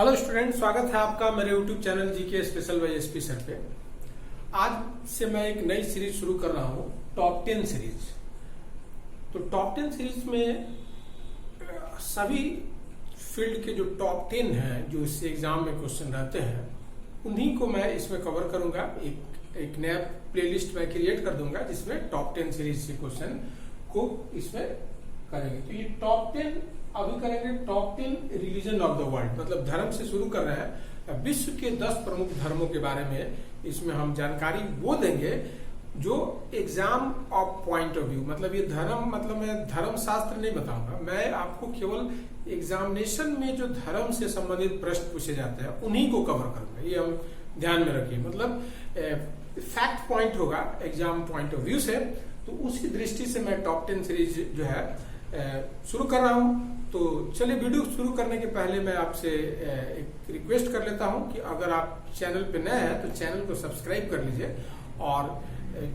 Hello student, स्वागत है आपका मेरे YouTube channel GK special bye SP sir पे। आज से मैं एक नई सीरीज शुरू कर रहा हूँ, टॉप 10 सीरीज। तो टॉप 10 सीरीज में सभी फील्ड के जो टॉप 10 हैं, जो इस एग्जाम में क्वेश्चन रहते हैं, उन्हीं को मैं इसमें कवर करूंगा। एक नया प्लेलिस्ट मैं क्रिएट कर दूंगा जिसमें टॉप 10 सीरीज के क्वेश्चन को इसमें करेंगे। तो ये टॉप 10 अभी करेंगे, top 10 religion of the world, मतलब धर्म से शुरू कर रहे हैं। विश्व के 10 प्रमुख धर्मों के बारे में इसमें हम जानकारी वो देंगे जो exam of point of view, मतलब ये धर्म, मतलब मैं धर्म शास्त्र नहीं बताऊंगा, मैं आपको केवल एग्जामिनेशन में जो धर्म से संबंधित प्रश्न पूछे जाते हैं उन्हीं को कवर करूंगा। ये हम ध्यान में रखिए, मतलब फैक्ट पॉइंट होगा एग्जाम पॉइंट ऑफ व्यू से। तो उसी दृष्टि से मैं टॉप 10 सीरीज जो है शुरू कर रहा हूं। तो चलिए, वीडियो शुरू करने के पहले मैं आपसे एक रिक्वेस्ट कर लेता हूं कि अगर आप चैनल पे नए हैं तो चैनल को सब्सक्राइब कर लीजिए और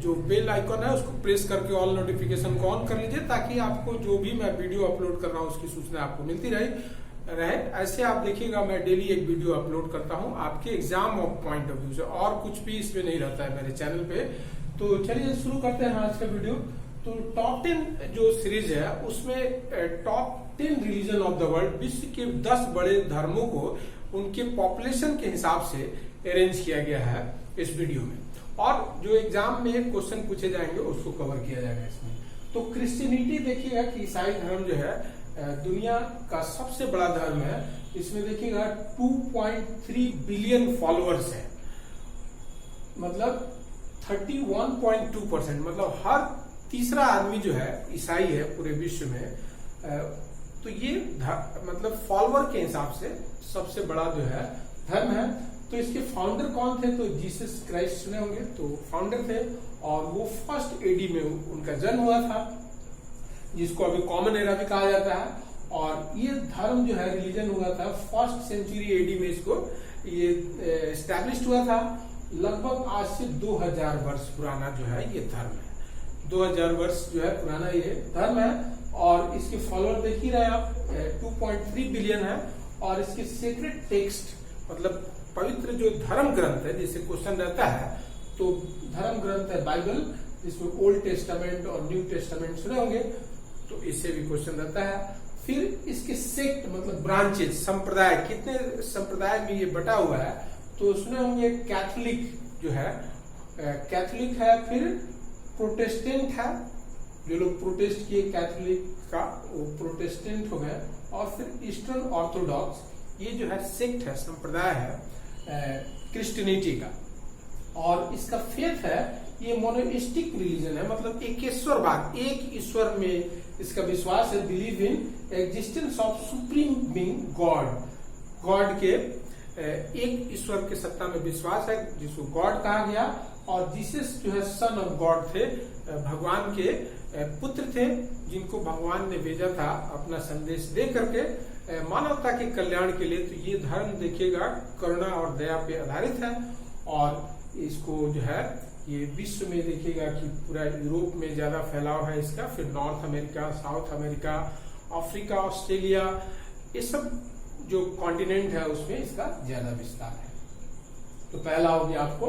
जो बेल आइकन है उसको प्रेस करके ऑल नोटिफिकेशन को ऑन कर लीजिए, ताकि आपको जो भी मैं वीडियो अपलोड कर रहा हूं उसकी सूचना आपको मिलती रहे। ऐसे आप देखिएगा, मैं डेली एक वीडियो अपलोड करता हूं आपके exam of point of view से, और कुछ भी इसमें नहीं रहता है मेरे चैनल पे। तो चलिए शुरू करते हैं आज का वीडियो। तो टॉप 10 जो सीरीज है उसमें top 10 religion of the world, विश्व के 10 बड़े धर्मों को उनके पॉपुलेशन के हिसाब से अरेंज किया गया है इस वीडियो में, और जो एग्जाम में क्वेश्चन पूछे जाएंगे उसको कवर किया जाएगा इसमें। तो क्रिश्चियनिटी देखिएगा कि ईसाई धर्म जो है दुनिया का सबसे बड़ा धर्म है। इसमें देखिएगा 2.3 बिलियन फॉलोअर्स है, मतलब 31.2%, मतलब हर तीसरा आदमी जो है ईसाई है पूरे विश्व में। तो ये मतलब फॉलोअर के हिसाब से सबसे बड़ा जो है धर्म है। तो इसके फाउंडर कौन थे? तो जीसस क्राइस्ट सुने होंगे, तो फाउंडर थे, और वो फर्स्ट एडी में उनका जन्म हुआ था, जिसको अभी कॉमन एरा भी कहा जाता है। और ये धर्म जो है रिलीजन हुआ था फर्स्ट सेंचुरी एडी में, इसको ये एस्टैब्लिश हुआ था। लगभग आज से 2000 वर्ष पुराना जो है ये धर्म है। 2000 वर्ष जो है पुराना ये धर्म है, और इसके फॉलोअर देख ही रहे आप 2.3 बिलियन है। और इसके सीक्रेट टेक्स्ट, मतलब पवित्र जो धर्म ग्रंथ है, जैसे क्वेश्चन रहता है तो धर्म ग्रंथ है बाइबल, जिसमें ओल्ड टेस्टामेंट और न्यू टेस्टामेंट सुने होंगे, तो इससे भी क्वेश्चन रहता है। फिर इसके सेक्ट, मतलब ब्रांचेज, संप्रदाय, कितने संप्रदाय में ये बटा हुआ है, तो सुने होंगे कैथोलिक जो है, कैथोलिक है, फिर प्रोटेस्टेंट है, जो लोग प्रोटेस्ट किए कैथोलिक का वो प्रोटेस्टेंट हो गए, और फिर ईस्टर्न ऑर्थोडॉक्स, ये जो है सेक्ट है, संप्रदाय है क्रिश्चियनिटी का। और इसका फेथ है, ये मोनोइस्टिक रिलीजन है, मतलब एकेश्वरवाद, एक ईश्वर में इसका विश्वास है। Believe in existence of supreme being God, God के एक ईश्वर के सत्ता में विश्वास है, जिसको गॉड कहा गया। और जीसस जो है सन ऑफ गॉड थे, भगवान के पुत्र थे, जिनको भगवान ने भेजा था अपना संदेश दे करके मानवता के कल्याण के लिए। तो ये धर्म देखिएगा करुणा और दया पे आधारित है, और इसको जो है ये विश्व में देखिएगा कि पूरा यूरोप में ज्यादा फैलाव है इसका, फिर north America, south America, Africa, Australia, ये सब जो कॉन्टिनेंट है उसमें इसका ज्यादा विस्तार है। तो पहला हो गया आपको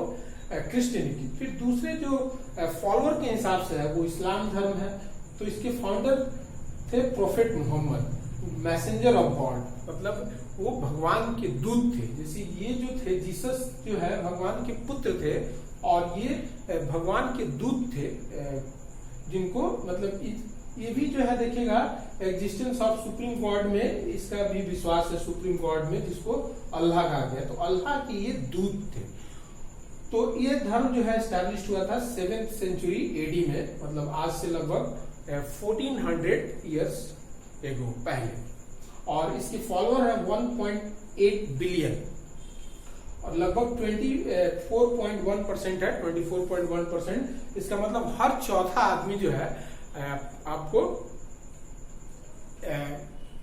क्रिश्चियनिटी। फिर दूसरे जो फॉलोअर के हिसाब से है वो इस्लाम धर्म है। तो इसके फाउंडर थे prophet Mohammad, messenger of God, मतलब वो भगवान के दूत थे। जैसे ये जो थे जीसस जो है भगवान के पुत्र थे, और ये भगवान के दूत थे, जिनको मतलब ये भी जो है देखिएगा एग्जिस्टेंस ऑफ सुप्रीम गॉड में इसका भी विश्वास है, सुप्रीम गॉड में, जिसको अल्लाह कहा गया। तो अल्लाह के ये दूत थे। तो ये धर्म जो है स्टैब्लिश हुआ था 7th सेंचुरी एडी में, मतलब आज से लगभग 1400 ईयर्स एगो पहले। और इसके फॉलोअर है 1.8 बिलियन, और लगभग 24.1% है, 24.1%। इसका मतलब हर चौथा आदमी जो है आपको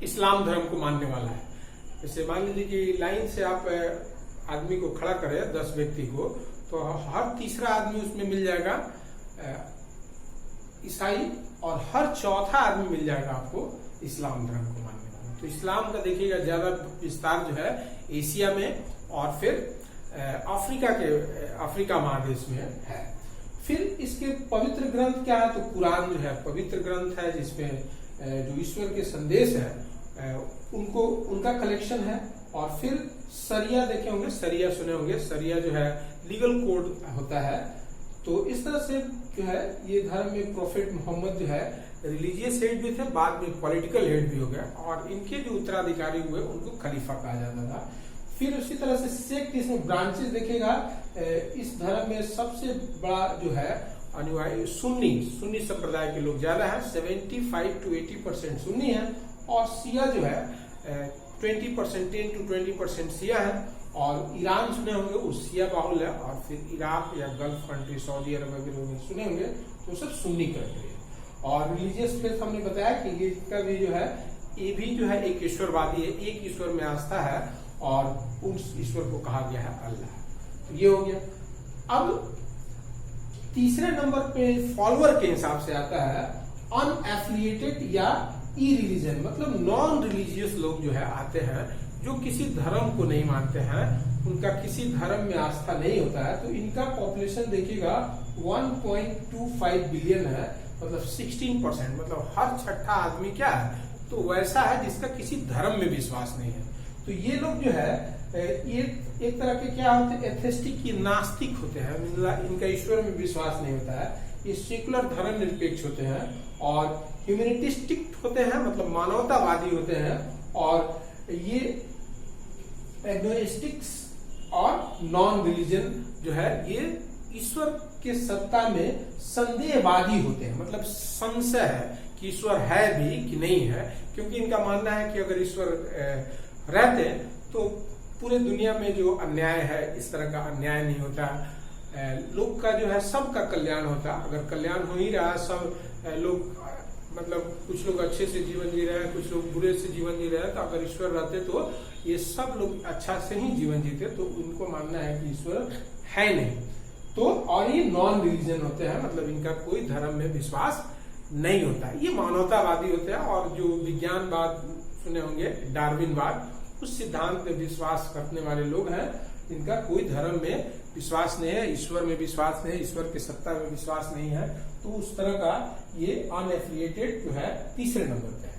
इस्लाम धर्म को मानने वाला है। जैसे मान लीजिए कि लाइन से आप आदमी को खड़ा करें, 10 व्यक्ति को, तो हर तीसरा आदमी उसमें मिल जाएगा ईसाई, और हर चौथा आदमी मिल जाएगा आपको इस्लाम धर्म को मानने वाला। तो इस्लाम का देखिएगा ज्यादा विस्तार जो है एशिया में और फिर अफ्रीका महादेश में है। फिर इसके पवित्र ग्रंथ क्या है, तो कुरान जो है पवित्र ग्रंथ है, जिसमें जो ईश्वर के संदेश है उनका कलेक्शन है। और फिर सरिया देखे होंगे, सरिया सुने होंगे, सरिया जो है लीगल कोड होता है। तो इस तरह से जो है ये धर्म में प्रोफेट मोहम्मद जो है रिलीजियस हेड भी थे, बाद में पॉलिटिकल हेड भी हो गया, और इनके जो उत्तराधिकारी हुए उनको खलीफा कहा जाता था। फिर उसी तरह से सेक्ट, इसमें ब्रांचेस देखेगा, इस धर्म में सबसे बड़ा जो है अनुयायी सुन्नी संप्रदाय के लोग ज्यादा है, 75 to 80% सुन्नी है, और शिया जो है 20% 10 to 20% शिया है। और ईरान सुने होंगे, वो शिया बाहुल है। और फिर इराक या गल्फ कंट्री, सऊदी अरब वगैरह सुने होंगे, तो सब सुन्नी कंट्री है। और रिलीजियस फेथ हमने बताया कि ये का भी जो है, ये भी जो है एक ईश्वरवादी है, एक ईश्वर में आस्था है, और उस ईश्वर को कहा गया है अल्लाह। तो ये हो गया। अब तीसरे नंबर पे फॉलोअर के हिसाब से आता है अनएफिलिएटेड या ई रिलीजन, मतलब नॉन रिलीजियस लोग जो है आते हैं, जो किसी धर्म को नहीं मानते हैं, उनका किसी धर्म में आस्था नहीं होता है। तो इनका पॉपुलेशन देखिएगा 1.25 बिलियन है, मतलब 16%, मतलब हर छठा आदमी क्या है, तो वैसा है जिसका किसी धर्म में विश्वास नहीं है। तो ये लोग जो है ये एक तरह के क्या होते हैं, एथेस्टिक, ये नास्तिक होते हैं, इनका ईश्वर में विश्वास नहीं होता है। ये सेकुलर धर्म निरपेक्ष होते हैं और ह्यूमैनिटिस्टिक होते हैं, मतलब मानवतावादी होते हैं। और ये एग्नोस्टिक्स और नॉन रिलीजन जो है, ये ईश्वर के सत्ता में संदेहवादी होते हैं, मतलब संशय है कि ईश्वर है भी कि नहीं है, क्योंकि इनका मानना है कि अगर ईश्वर रहते तो पूरे दुनिया में जो अन्याय है, इस तरह का अन्याय नहीं होता, लोग का जो है सबका कल्याण होता। अगर कल्याण हो ही रहा, सब लोग मतलब कुछ लोग अच्छे से जीवन जी रहे हैं, कुछ लोग बुरे से जीवन जी रहे हैं, तो अगर ईश्वर रहते तो ये सब लोग अच्छा से ही जीवन जीते। तो उनको मानना है कि ईश्वर है नहीं। तो और ये नॉन रिलीजन होते हैं, मतलब इनका कोई धर्म में विश्वास नहीं होता है, ये मानवतावादी होते हैं। और जो विज्ञानवाद सुने होंगे, डार्विनवाद, उस सिद्धांत में विश्वास करने वाले लोग हैं, इनका कोई धर्म में विश्वास नहीं है, ईश्वर में विश्वास नहीं है, ईश्वर की सत्ता में विश्वास नहीं है। तो उस तरह का ये अनएफिलिएटेड जो है तीसरे नंबर पे है।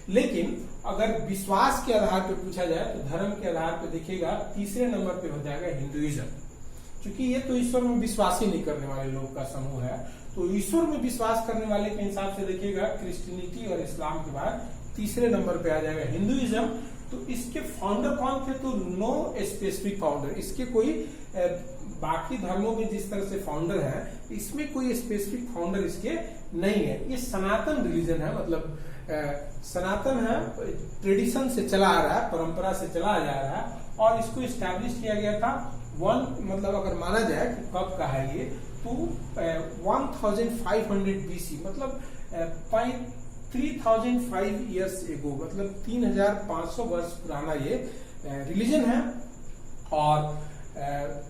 लेकिन अगर विश्वास के आधार पर पूछा जाए तो धर्म के आधार पर देखिएगा तीसरे नंबर पे हो जाएगा हिंदुइज्म, क्योंकि ये तो ईश्वर में विश्वास ही नहीं करने वाले लोग का समूह है। तो ईश्वर में विश्वास करने वाले के हिसाब से देखिएगा क्रिश्चियनिटी और इस्लाम के बाद तीसरे नंबर पे आ जाएगा हिंदुइज्म। तो इसके फाउंडर कौन थे, तो नो स्पेसिफिक फाउंडर, इसके कोई बाकी धर्मों में जिस तरह से फाउंडर है, इसमें कोई स्पेसिफिक फाउंडर इसके नहीं है। ये सनातन रिलीजन है, मतलब सनातन है, ट्रेडिशन से चला आ रहा है, परंपरा से चला जा रहा है। और इसको स्टैब्लिश किया गया था मतलब अगर माना जाए कि कब का है ये, तो 1500 BC, मतलब 3005 ईयर्स एगो, मतलब 3500 वर्ष पुराना ये रिलीजन है। और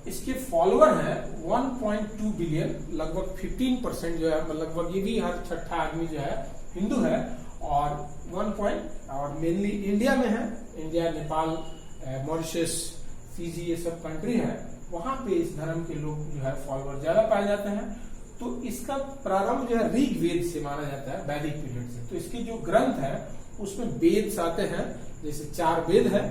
इसके फॉलोअर हैं 1.2 बिलियन, लगभग 15% जो है, लगभग ये भी हर छठा आदमी जो है हिंदू है। और और मेनली इंडिया में है, इंडिया, नेपाल, मॉरिशस, फिजी, ये सब कंट्री है, वहां पे इस धर्म के लोग जो है फॉलोअर ज्यादा पाए जाते हैं। तो इसका प्रारंभ जो है ऋग्वेद से माना जाता है, वैदिक पीरियड से। तो इसके जो ग्रंथ है उसमें वेद आते हैं, जैसे 4 वेद है,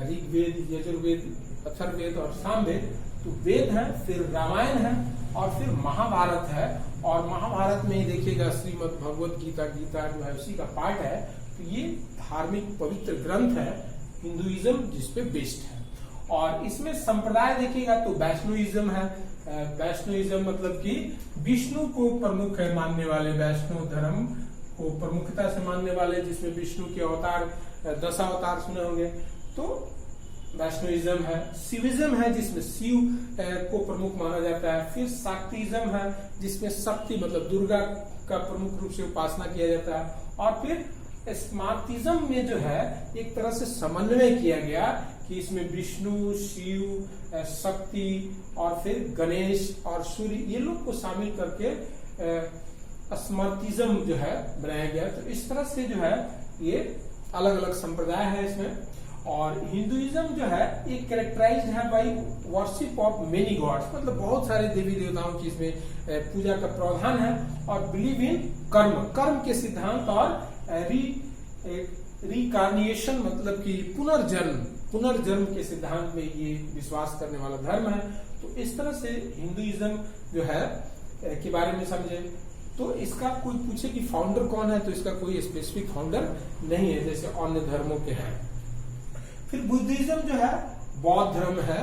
ऋग्वेद, यजुर्वेद, अथर्ववेद और सामवेद। तो वेद है, फिर रामायण है, और फिर महाभारत है। और महाभारत में ही देखिएगा श्रीमद् भगवत गीता जो है उसी का पार्ट है। तो ये धार्मिक पवित्र ग्रंथ है हिंदुइज्म जिसपे बेस्ड है। और इसमें संप्रदाय देखिएगा तो वैष्णोइज्म है। वैष्णोइज्म मतलब कि विष्णु को प्रमुख है मानने वाले, वैष्णव धर्म को प्रमुखता से मानने वाले, जिसमें विष्णु के अवतार 10 अवतार सुने होंगे, तो वैष्णोइज्म है। शिविज्म है, जिसमें शिव को प्रमुख माना जाता है। फिर शाक्तिज्म है, जिसमें शक्ति मतलब दुर्गा का प्रमुख रूप से उपासना किया जाता है। और फिर स्मार्तिज्म में जो है एक तरह से समन्वय किया गया कि इसमें विष्णु, शिव, शक्ति और फिर गणेश और सूर्य, ये लोग को शामिल करके स्मार्तिज्म जो है बनाया गया। तो इस तरह से जो है ये अलग अलग संप्रदाय है इसमें। और हिंदुइज्म जो है ये कैरेक्टराइज्ड है by worship of many gods, मतलब बहुत सारे देवी देवताओं की इसमें पूजा का प्रावधान है। और बिलीव इन कर्म के सिद्धांत और रिकार्निएशन मतलब कि पुनर्जन्म के सिद्धांत में ये विश्वास करने वाला धर्म है। तो इस तरह से हिंदुइज्म जो है के बारे में समझे। तो इसका कोई पूछे कि फाउंडर कौन है, तो इसका कोई स्पेसिफिक फाउंडर नहीं है जैसे अन्य धर्मों के हैं। फिर बुद्धिज्म जो है बौद्ध धर्म है।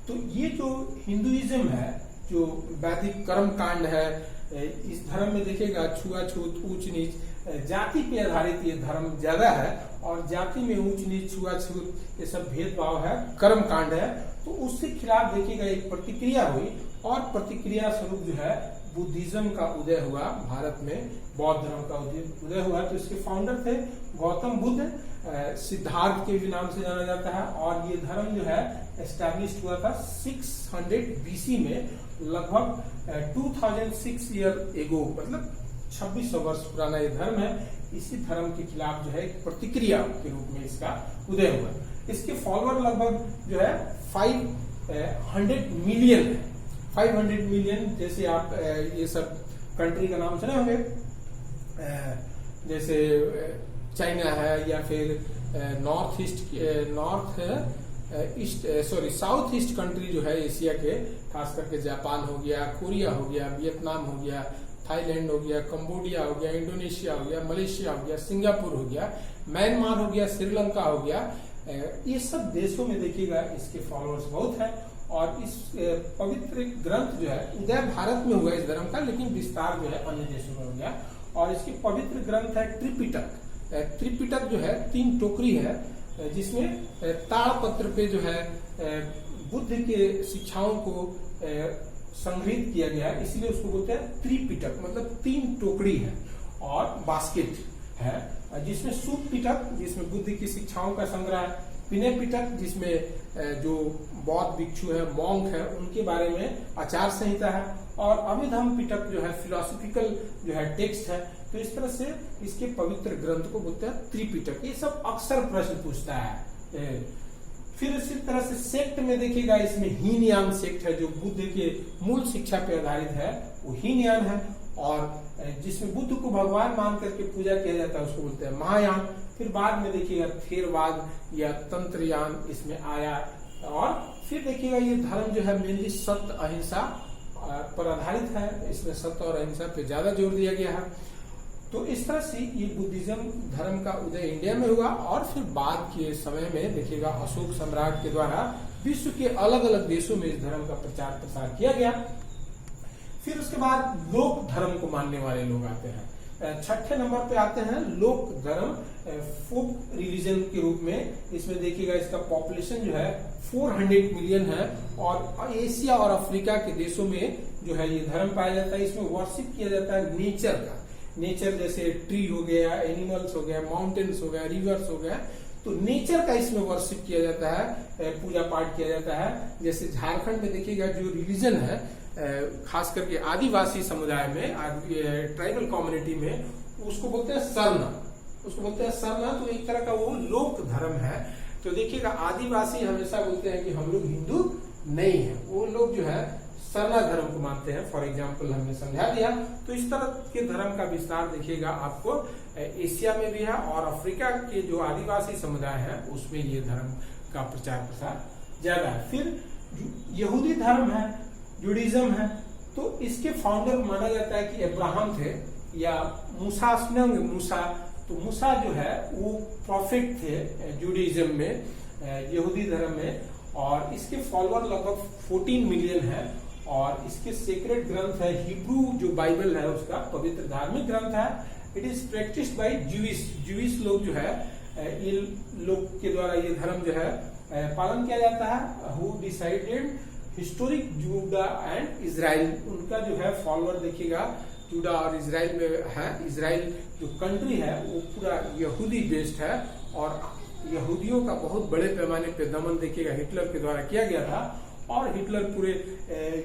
तो ये जो हिंदुइज्म है, जो वैदिक कर्म कांड है, इस धर्म में देखिएगा छुआछूत, ऊंच नीच, जाति पे आधारित ये धर्म ज्यादा है। और जाति में ऊंच नीच, छुआछूत ये सब भेदभाव है, कर्म कांड है। तो उसके खिलाफ देखिएगा एक प्रतिक्रिया हुई और प्रतिक्रिया स्वरूप जो है बुद्धिज्म का उदय हुआ भारत में, बौद्ध धर्म का उदय हुआ। तो इसके फाउंडर थे गौतम बुद्ध, सिद्धार्थ के भी नाम से जाना जाता है। और ये धर्म जो है एस्टैब्लिश हुआ था 600 BC में, लगभग 2006 ईयर एगो, मतलब 2600 वर्ष पुराना ये धर्म है। इसी धर्म के खिलाफ जो है एक प्रतिक्रिया के रूप में इसका उदय हुआ। इसके फॉलोअर लगभग जो है 500 मिलियन है। 500 मिलियन, जैसे आप ये सब कंट्री का नाम सुने होंगे, जैसे चाइना है, या फिर साउथ ईस्ट कंट्री जो है एशिया के, खास करके जापान हो गया, कोरिया हो गया, वियतनाम हो गया, थाईलैंड हो गया, कंबोडिया हो गया, इंडोनेशिया हो गया, मलेशिया हो गया, सिंगापुर हो गया, म्यांमार हो गया, श्रीलंका हो गया। ये सब देशों में देखिएगा इसके फॉलोअर्स बहुत हैं। और इस पवित्र ग्रंथ जो है उदय भारत में हुआ इस धर्म का, लेकिन विस्तार जो है अन्य देशों में हो गया। और इसकी पवित्र ग्रंथ है त्रिपिटक। त्रिपिटक जो है 3 टोकरी है, जिसमें ताड़पत्र पे जो है बुद्ध के शिक्षाओं को संग्रहित किया गया है, इसलिए उसको बोलते हैं त्रिपिटक, मतलब 3 टोकरी है। और बास्केट है, जिसमें सूत पिटक, जिसमें बुद्ध की शिक्षाओं का संग्रह है, विनय पिटक, जिसमें जो बौद्ध भिक्षु है, मॉन्क है, उनके बारे में आचार संहिता है। और अभिधम्म पिटक जो है फिलोसॉफिकल जो है टेक्स्ट है। तो इस तरह से इसके पवित्र ग्रंथ को बोलते हैं त्रिपिटक। ये सब अक्सर प्रश्न पूछता है। फिर इसी तरह से सेक्ट में देखिएगा, इसमें हीनयान सेक्ट है, जो बुद्ध के मूल शिक्षा पर आधारित है, वो हीनयान है। और जिसमें बुद्ध को भगवान मान करके पूजा किया जाता है, उसको बोलते हैं महायान। फिर बाद में देखिएगा थेरवाद या तंत्रयान इसमें आया। और फिर देखिएगा ये धर्म जो है मेनली सत्य अहिंसा पर आधारित है, इसमें सत्य और अहिंसा पे ज्यादा जोर दिया गया है। तो इस तरह से ये बुद्धिज्म धर्म का उदय इंडिया में हुआ। और फिर बाद के समय में देखिएगा अशोक सम्राट के द्वारा विश्व के अलग अलग देशों में इस धर्म का प्रचार प्रसार किया गया। फिर उसके बाद लोक धर्म को मानने वाले लोग आते हैं। 6ठे नंबर पे आते हैं लोक धर्म, फोक रिलीजन के रूप में। इसमें देखिएगा इसका पॉपुलेशन जो है 400 मिलियन है। और एशिया और अफ्रीका के देशों में जो है ये धर्म पाया जाता है। इसमें वर्शिप किया जाता है नेचर का, नेचर जैसे ट्री हो गया, एनिमल्स हो गया, माउंटेन्स हो गया, रिवर्स हो गया। तो नेचर का इसमें वर्शिप किया जाता है, पूजा पाठ किया जाता है। जैसे झारखंड में देखिएगा जो रिलीजन है, खास करके आदिवासी समुदाय में, ट्राइबल कम्युनिटी में, उसको बोलते हैं सरना। तो एक तरह का वो लोक धर्म है। तो देखिएगा आदिवासी हमेशा बोलते हैं कि हम लोग हिंदू नहीं है, वो लोग जो है सरना धर्म को मानते हैं। फॉर एग्जाम्पल हमने समझा दिया। तो इस तरह के धर्म का विस्तार देखिएगा आपको एशिया में भी है, और अफ्रीका के जो आदिवासी समुदाय है उसमें ये धर्म का प्रचार प्रसार ज्यादा है। फिर यहूदी धर्म है, जुडिज्म है। तो इसके फाउंडर माना जाता है कि अब्राहम थे, या मूसा तो मूसा जो है वो प्रॉफिट थे जुडिज्म में, यहूदी धर्म में। और इसके फॉलोअर लगभग 14 मिलियन है। और इसके सीक्रेट ग्रंथ है हिब्रू, जो बाइबल है उसका पवित्र धार्मिक ग्रंथ है। It is practised by Jewish लोग जो है, इन लोग के द्वारा ये धर्म जो है पालन किया जाता है। Who decided historic Judah and Israel, उनका जो है फॉलोअर देखिएगा जूडा और इजराइल में है। इजराइल जो कंट्री है वो पूरा यहूदी बेस्ड है। और यहूदियों का बहुत बड़े पैमाने पे दमन देखिएगा हिटलर के द्वारा किया गया था। और हिटलर पूरे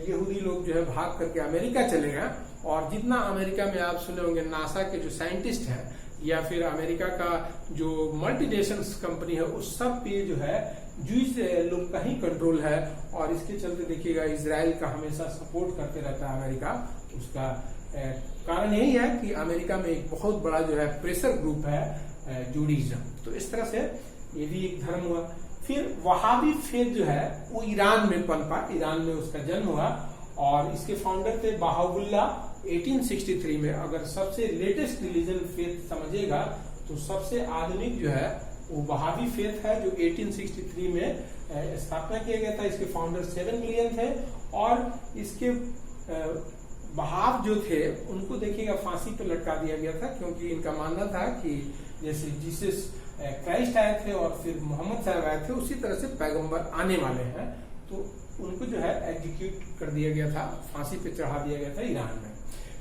यहूदी लोग जो है भाग करके अमेरिका चले गए। और जितना अमेरिका में आप सुने होंगे नासा के जो साइंटिस्ट हैं, या फिर अमेरिका का जो मल्टीनेशनल कंपनी है उस सब पे जो है जूस लोग का ही कंट्रोल है। और इसके चलते देखिएगा इजराइल का हमेशा सपोर्ट करते रहता है अमेरिका। उसका कारण यही है कि अमेरिका में एक बहुत बड़ा जो है प्रेशर ग्रुप है जूडिज्म। तो इस तरह से ये भी एक धर्म हुआ। फिर वहाबी फेथ जो है वो ईरान में पनपा, ईरान में उसका जन्म हुआ और इसके फाउंडर थे बहाउल्ला 1863 में। अगर सबसे लेटेस्ट रिलीजन फेथ समझिएगा तो सबसे आधुनिक जो है वो वहाबी फेथ है जो 1863 में स्थापना किया गया था। इसके फाउंडर 7 मिलियन थे और इसके वहाब जो थे उनको देखिएगा फांसी पे लटका दिया गया था, क्योंकि इनका मानना था कि जैसे जीसस क्राइस्ट आए थे और फिर मोहम्मद साहब आए थे उसी तरह से पैगंबर आने वाले हैं। तो उनको जो है एग्जीक्यूट कर दिया गया था, फांसी पे चढ़ा दिया गया था ईरान में।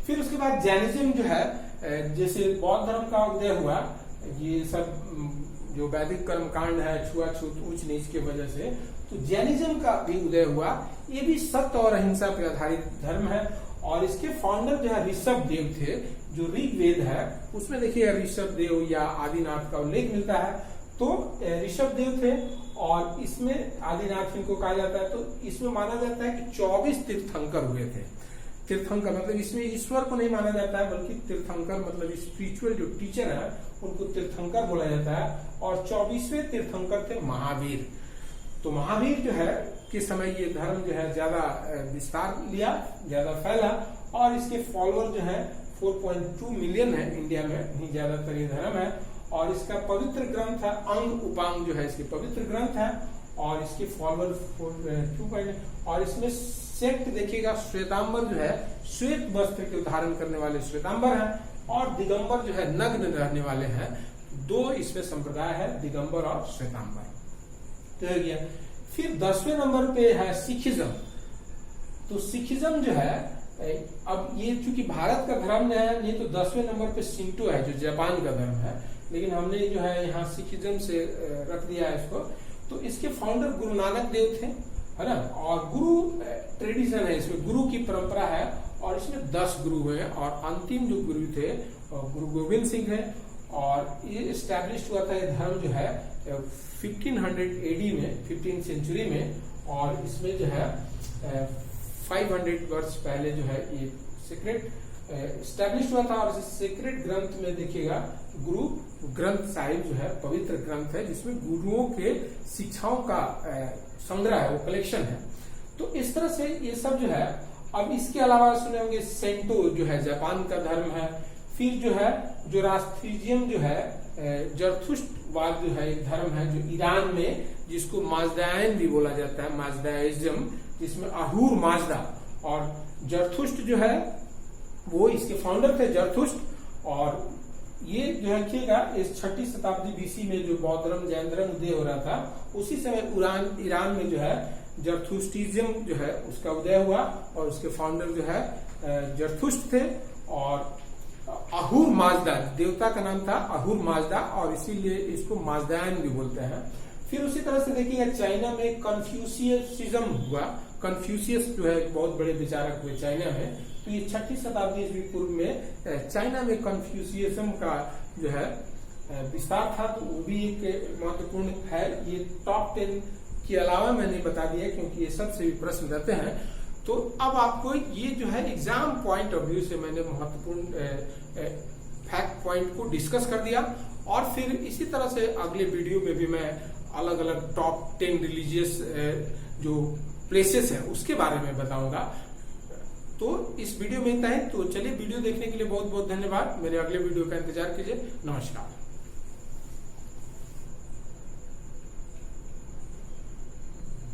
फिर उसके बाद जैनिज्म जो है, जैसे बौद्ध धर्म का उदय हुआ, ये सब जो वैदिक कर्मकांड है छुआछूत ऊंच नीच के वजह से, तो जैनिज्म का भी उदय हुआ। ये भी सत्य और अहिंसा पर आधारित धर्म है और इसके फाउंडर जो है ऋषभ देव थे। जो ऋग्वेद है उसमें देखिए ऋषभ देव या आदिनाथ का उल्लेख मिलता है। तो ऋषभ देव थे और इसमें आदिनाथ इनको कहा जाता है। तो इसमें माना जाता है कि 24 तीर्थंकर हुए थे। तीर्थंकर मतलब इसमें ईश्वर को नहीं माना जाता है, बल्कि तीर्थंकर मतलब स्पिरिचुअल जो टीचर है उनको तीर्थंकर बोला जाता है। और 24वें तीर्थंकर थे महावीर। तो महावीर जो है के समय ये धर्म जो है ज्यादा विस्तार लिया, ज्यादा फैला और इसके फॉलोअर जो है 4.2 मिलियन है इंडिया में ही ज्यादातर ये धर्म है। और इसका पवित्र ग्रंथ है अंग उपांग जो है इसके पवित्र ग्रंथ है और इसके फॉलोअर 2. और इसमें सेक्ट देखिएगा श्वेतांबर जो है श्वेत वस्त्र के धारण करने वाले श्वेतांबर हैं और दिगंबर जो है नग्न रहने वाले हैं। 2 इसमें संप्रदाय है, दिगंबर और श्वेतांबर। तो हो गया। फिर 10वें नंबर पे है सिखिज्म। तो सिखिज्म जो है अब ये चूंकि भारत का धर्म है, ये तो 10वें नंबर पे शिंटो है जो जापान का धर्म है, लेकिन हमने जो है यहाँ सिखिज्म से रख दिया है इसको। तो इसके फाउंडर गुरु नानक देव थे, है ना। और गुरु ट्रेडिशन है, इसमें गुरु की परंपरा है और इसमें 10 गुरु हुए और अंतिम जो गुरु थे गुरु गोविंद सिंह है। और ये स्टैब्लिश हुआ था ये धर्म जो है 1500 AD में, 15th सेंचुरी में। और इसमें जो है 500 वर्ष पहले जो है ये सीक्रेट स्टैब्लिश हुआ था। और इस सीक्रेट ग्रंथ में देखिएगा गुरु ग्रंथ साहिब जो है पवित्र ग्रंथ है जिसमें गुरुओं के शिक्षाओं का संग्रह है, वो कलेक्शन है। तो इस तरह से ये सब जो है। अब इसके अलावा सुने होंगे सेंटो जो है जापान का धर्म है। फिर जो है जोरास्ट्रियम जो है जरथुस्ट्रवाद जो है एक धर्म है जो ईरान में, जिसको माजदायन भी बोला जाता है, माजदाइज्म, जिसमें अहूर माजदा और जरथुस्ट जो है वो इसके फाउंडर थे जरथुस्ट। और ये जो है देखिएगा इस 6ठी शताब्दी BC में जो बौद्ध धर्म जैन धर्म उदय हो रहा था, उसी समय ईरान में जो है जरथुस्टिज्म जो है उसका उदय हुआ और उसके फाउंडर जो है जरथुस्ट थे। और अहूर माजदा देवता का नाम था अहूर माजदा और इसीलिए इसको माजदायन भी बोलते हैं। फिर उसी तरह से देखिएगा चाइना में कन्फ्यूशियसिज्म हुआ। कन्फ्यूशियस जो है बहुत बड़े विचारक हुए चाइना में। तो ये 6ठी शताब्दी ईस्वी पूर्व में चाइना में कन्फ्यूशियसिज्म का जो है विस्तार था। तो वो भी एक महत्वपूर्ण है। ये टॉप 10 के अलावा मैंने बता दिया क्योंकि ये सबसे भी प्रश्न रहते हैं। तो अब आपको ये जो है एग्जाम पॉइंट ऑफ व्यू से मैंने महत्वपूर्ण फैक्ट पॉइंट को डिस्कस कर दिया। और फिर इसी तरह से अगले वीडियो में भी मैं अलग अलग टॉप 10 रिलीजियस जो प्लेसेस है उसके बारे में बताऊंगा। तो इस वीडियो में इतना है। तो चलिए वीडियो देखने के लिए बहुत बहुत धन्यवाद। मेरे अगले वीडियो का इंतजार कीजिए। नमस्कार।